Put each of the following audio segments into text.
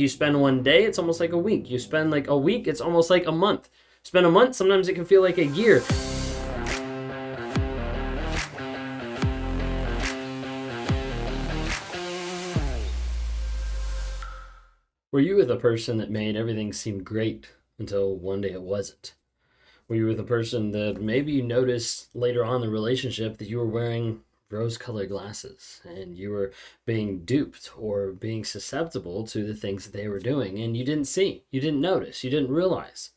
You spend one day, it's almost like a week. You spend like a week, it's almost like a month. Spend a month, sometimes it can feel like a year. Were you with a person that made everything seem great until one day it wasn't? Were you with a person that maybe you noticed later on in the relationship that you were wearing rose-colored glasses and you were being duped or being susceptible to the things that they were doing, and you didn't see, you didn't notice, you didn't realize?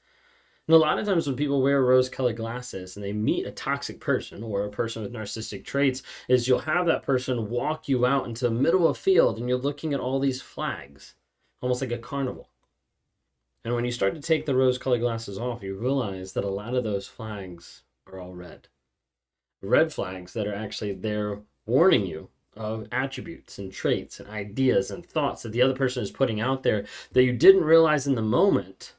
And a lot of times when people wear rose-colored glasses and they meet a toxic person or a person with narcissistic traits, is you'll have that person walk you out into the middle of a field and you're looking at all these flags, almost like a carnival. And when you start to take the rose-colored glasses off, you realize that a lot of those flags are all red. Red flags that are actually there warning you of attributes and traits and ideas and thoughts that the other person is putting out there that you didn't realize in the moment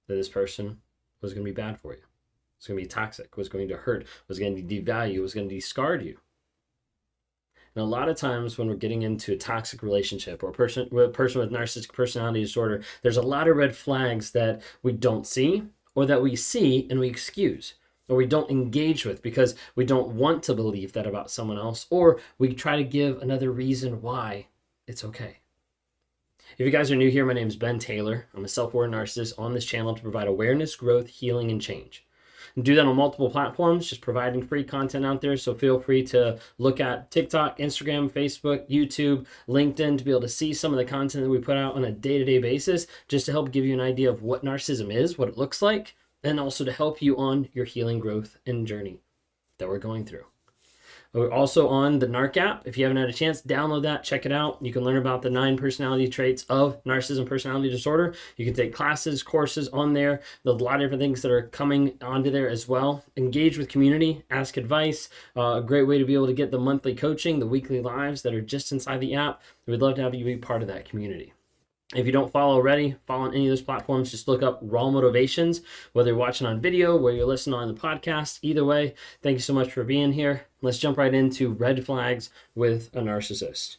that this person was going to be bad for you. Was going to be toxic, was going to hurt, was going to devalue, was going to discard you. And a lot of times when we're getting into a toxic relationship or a person with narcissistic personality disorder, there's a lot of red flags that we don't see, or that we see and we excuse, or we don't engage with because we don't want to believe that about someone else, or we try to give another reason why it's okay. If you guys are new here, my name is Ben Taylor. I'm a self-aware narcissist on this channel to provide awareness, growth, healing, and change. And do that on multiple platforms, just providing free content out there. So feel free to look at TikTok, Instagram, Facebook, YouTube, LinkedIn to be able to see some of the content that we put out on a day-to-day basis, just to help give you an idea of what narcissism is, what it looks like, and also to help you on your healing, growth, and journey that we're going through. We're also on the Narc app. If you haven't had a chance, download that, check it out. You can learn about the 9 personality traits of narcissism personality disorder. You can take classes, courses on there. There's a lot of different things that are coming onto there as well. Engage with community, ask advice. A great way to be able to get the monthly coaching, the weekly lives that are just inside the app. We'd love to have you be part of that community. If you don't follow already, follow on any of those platforms, just look up Raw Motivations, whether you're watching on video, whether you're listening on the podcast. Either way, thank you so much for being here. Let's jump right into red flags with a narcissist.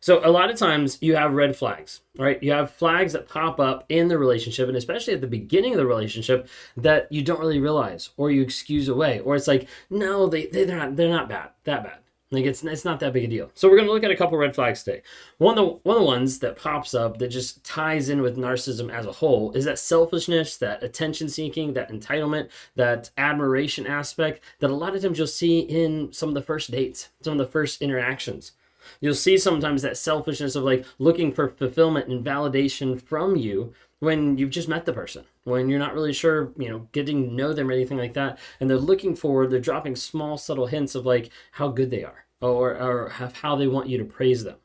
So a lot of times you have red flags, right? You have flags that pop up in the relationship, and especially at the beginning of the relationship, that you don't really realize, or you excuse away, or it's like, no, they're not that bad. Like it's not that big a deal. So we're going to look at a couple red flags today. One of the ones that pops up that just ties in with narcissism as a whole is that selfishness, that attention seeking, that entitlement, that admiration aspect that a lot of times you'll see in some of the first dates, some of the first interactions. You'll see sometimes that selfishness of like looking for fulfillment and validation from you when you've just met the person, when you're not really sure, getting to know them or anything like that. And they're looking forward, they're dropping small, subtle hints of like how good they are or how they want you to praise them.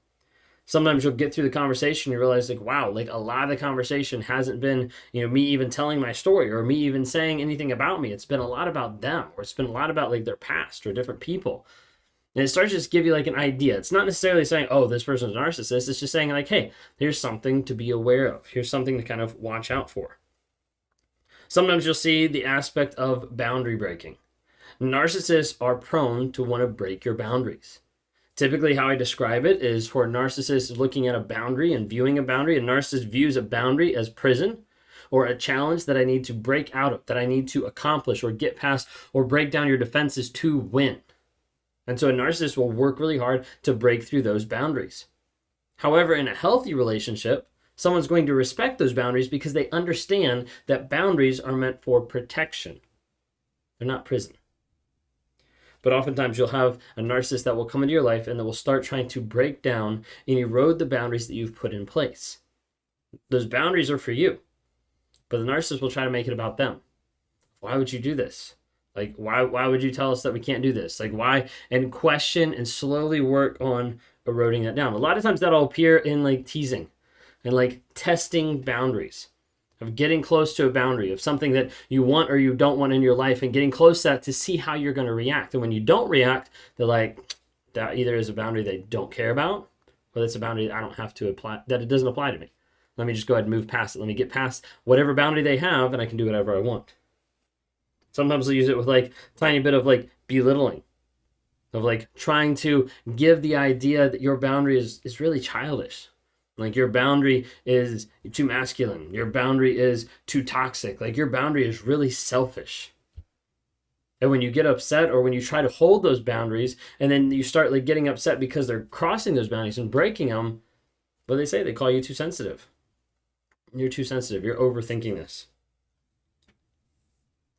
Sometimes you'll get through the conversation, you realize like, wow, like a lot of the conversation hasn't been, me even telling my story or me even saying anything about me. It's been a lot about them, or it's been a lot about like their past or different people. And it starts to just give you like an idea. It's not necessarily saying, oh, this person's a narcissist. It's just saying like, hey, here's something to be aware of. Here's something to kind of watch out for. Sometimes you'll see the aspect of boundary breaking. Narcissists are prone to want to break your boundaries. Typically how I describe it is for a narcissist looking at a boundary and viewing a boundary. A narcissist views a boundary as prison or a challenge that I need to break out of, that I need to accomplish or get past or break down your defenses to win. And so a narcissist will work really hard to break through those boundaries. However, in a healthy relationship, someone's going to respect those boundaries because they understand that boundaries are meant for protection. They're not prison. But oftentimes you'll have a narcissist that will come into your life and that will start trying to break down and erode the boundaries that you've put in place. Those boundaries are for you, but the narcissist will try to make it about them. Why would you do this? Like, why would you tell us that we can't do this? Like, why? And question and slowly work on eroding that down. A lot of times that'll appear in like teasing and like testing boundaries, of getting close to a boundary of something that you want or you don't want in your life and getting close to that to see how you're going to react. And when you don't react, they're like, that either is a boundary they don't care about, or that's a boundary that I don't have to apply, that it doesn't apply to me. Let me just go ahead and move past it. Let me get past whatever boundary they have and I can do whatever I want. Sometimes they'll use it with like tiny bit of like belittling, of like trying to give the idea that your boundary is really childish. Like your boundary is too masculine. Your boundary is too toxic. Like your boundary is really selfish. And when you get upset or when you try to hold those boundaries and then you start like getting upset because they're crossing those boundaries and breaking them, what they say, they call you too sensitive. You're too sensitive. You're overthinking this.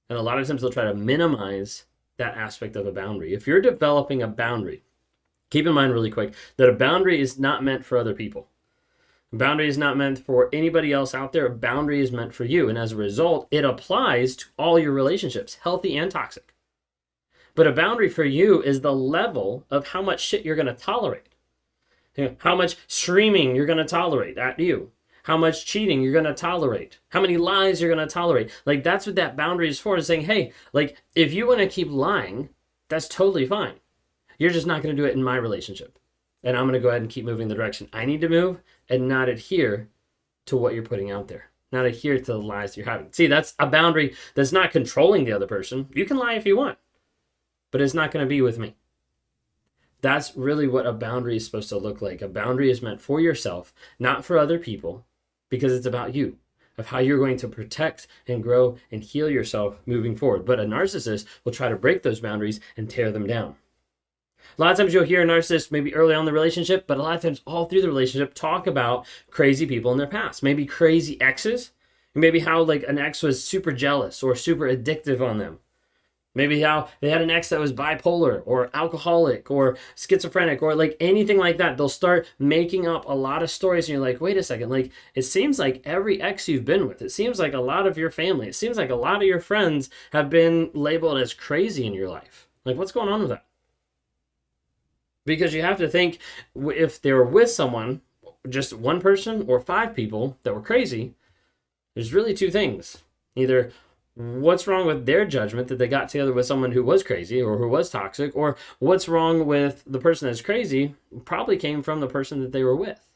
And a lot of times they'll try to minimize that aspect of a boundary. If you're developing a boundary, keep in mind really quick that a boundary is not meant for other people. A boundary is not meant for anybody else out there. A boundary is meant for you. And as a result, it applies to all your relationships, healthy and toxic. But a boundary for you is the level of how much shit you're going to tolerate. You know, how much screaming you're going to tolerate at you. How much cheating you're going to tolerate. How many lies you're going to tolerate. Like that's what that boundary is for. Is saying, hey, like if you want to keep lying, that's totally fine. You're just not going to do it in my relationship. And I'm going to go ahead and keep moving the direction I need to move and not adhere to what you're putting out there. Not adhere to the lies you're having. See, that's a boundary that's not controlling the other person. You can lie if you want, but it's not going to be with me. That's really what a boundary is supposed to look like. A boundary is meant for yourself, not for other people, because it's about you, of how you're going to protect and grow and heal yourself moving forward. But a narcissist will try to break those boundaries and tear them down. A lot of times you'll hear a narcissist maybe early on in the relationship, but a lot of times all through the relationship talk about crazy people in their past, maybe crazy exes, maybe how like an ex was super jealous or super addictive on them. Maybe how they had an ex that was bipolar or alcoholic or schizophrenic or like anything like that. They'll start making up a lot of stories and you're like, wait a second, like it seems like every ex you've been with, it seems like a lot of your family, it seems like a lot of your friends have been labeled as crazy in your life. Like what's going on with that? Because you have to think if they were with someone, just one person or 5 people that were crazy, there's really 2 things. Either what's wrong with their judgment that they got together with someone who was crazy or who was toxic, or what's wrong with the person that's crazy probably came from the person that they were with.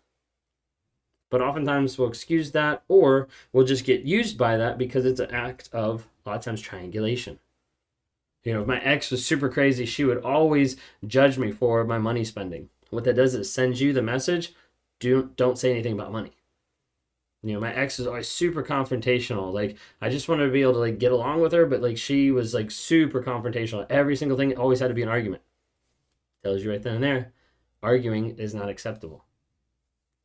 But oftentimes we'll excuse that or we'll just get used by that because it's an act of, a lot of times, triangulation. You know, if my ex was super crazy, she would always judge me for my money spending. What that does is sends you the message, don't say anything about money. You know, my ex is always super confrontational. Like, I just wanted to be able to like get along with her, but like she was like super confrontational. Every single thing always had to be an argument. Tells you right then and there, arguing is not acceptable.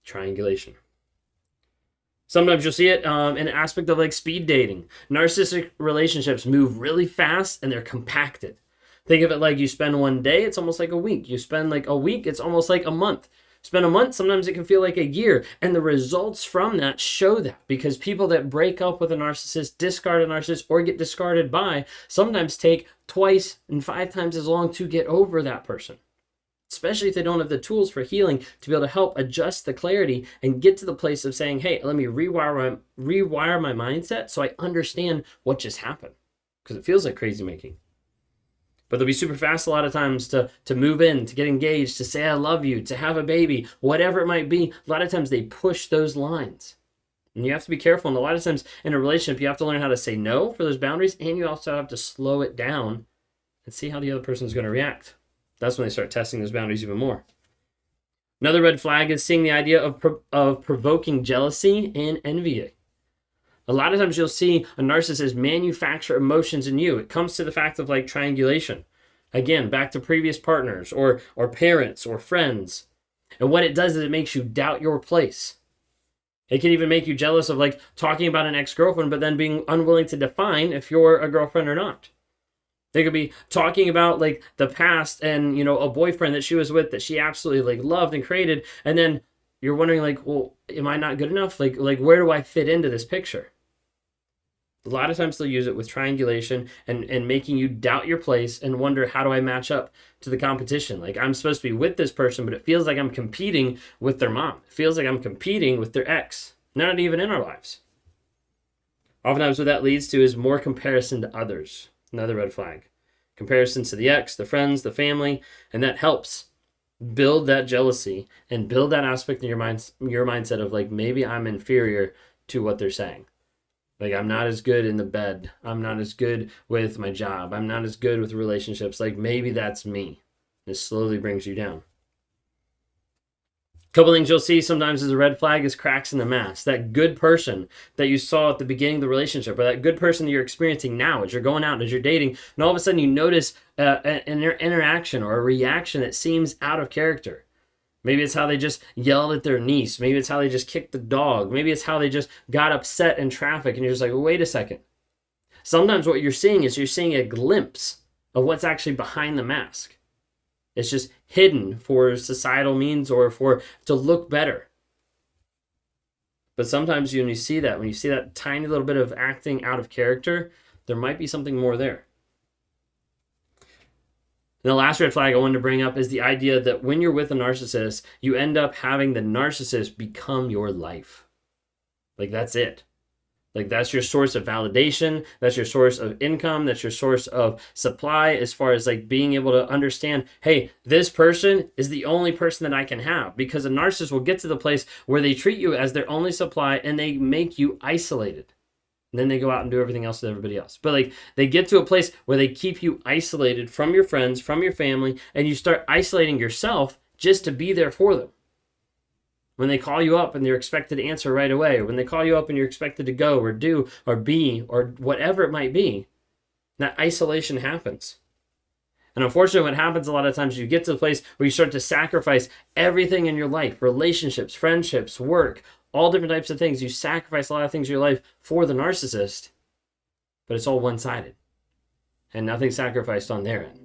Triangulation. Sometimes you'll see it in an aspect of like speed dating. Narcissistic relationships move really fast and they're compacted. Think of it like you spend one day, it's almost like a week. You spend like a week, it's almost like a month. Spend a month, sometimes it can feel like a year. And the results from that show that, because people that break up with a narcissist, discard a narcissist, or get discarded by, sometimes take twice and 5 times as long to get over that person. Especially if they don't have the tools for healing to be able to help adjust the clarity and get to the place of saying, hey, let me rewire my mindset so I understand what just happened. Because it feels like crazy making. But they'll be super fast a lot of times to move in, to get engaged, to say I love you, to have a baby, whatever it might be. A lot of times they push those lines. And you have to be careful. And a lot of times in a relationship, you have to learn how to say no for those boundaries. And you also have to slow it down and see how the other person is going to react. That's when they start testing those boundaries even more. Another red flag is seeing the idea of provoking jealousy and envy. A lot of times you'll see a narcissist manufacture emotions in you. It comes to the fact of like triangulation. Again, back to previous partners or parents or friends. And what it does is it makes you doubt your place. It can even make you jealous of like talking about an ex-girlfriend, but then being unwilling to define if you're a girlfriend or not. They could be talking about like the past and, you know, a boyfriend that she was with that she absolutely like loved and created. And then you're wondering like, well, am I not good enough? Like where do I fit into this picture? A lot of times they'll use it with triangulation and making you doubt your place and wonder, how do I match up to the competition? Like I'm supposed to be with this person, but it feels like I'm competing with their mom. It feels like I'm competing with their ex. Not even in our lives. Oftentimes what that leads to is more comparison to others. Another red flag. Comparisons to the ex, the friends, the family, and that helps build that jealousy and build that aspect in your mindset of like, maybe I'm inferior to what they're saying. Like, I'm not as good in the bed. I'm not as good with my job. I'm not as good with relationships. Like, maybe that's me. This slowly brings you down. Couple things you'll see sometimes as a red flag is cracks in the mask. That good person that you saw at the beginning of the relationship, or that good person that you're experiencing now as you're going out, as you're dating, and all of a sudden you notice an interaction or a reaction that seems out of character. Maybe it's how they just yelled at their niece. Maybe it's how they just kicked the dog. Maybe it's how they just got upset in traffic, and you're just like, well, wait a second. Sometimes what you're seeing is you're seeing a glimpse of what's actually behind the mask. It's just hidden for societal means or to look better. But sometimes when you see that tiny little bit of acting out of character, there might be something more there. And the last red flag I wanted to bring up is the idea that when you're with a narcissist, you end up having the narcissist become your life. Like, that's it. Like, that's your source of validation. That's your source of income. That's your source of supply, as far as like being able to understand, hey, this person is the only person that I can have. Because a narcissist will get to the place where they treat you as their only supply and they make you isolated. And then they go out and do everything else with everybody else. But like, they get to a place where they keep you isolated from your friends, from your family, and you start isolating yourself just to be there for them. When they call you up and you're expected to answer right away, or when they call you up and you're expected to go or do or be or whatever it might be, that isolation happens. And unfortunately, what happens a lot of times, you get to the place where you start to sacrifice everything in your life, relationships, friendships, work, all different types of things. You sacrifice a lot of things in your life for the narcissist, but it's all one-sided and nothing sacrificed on their end.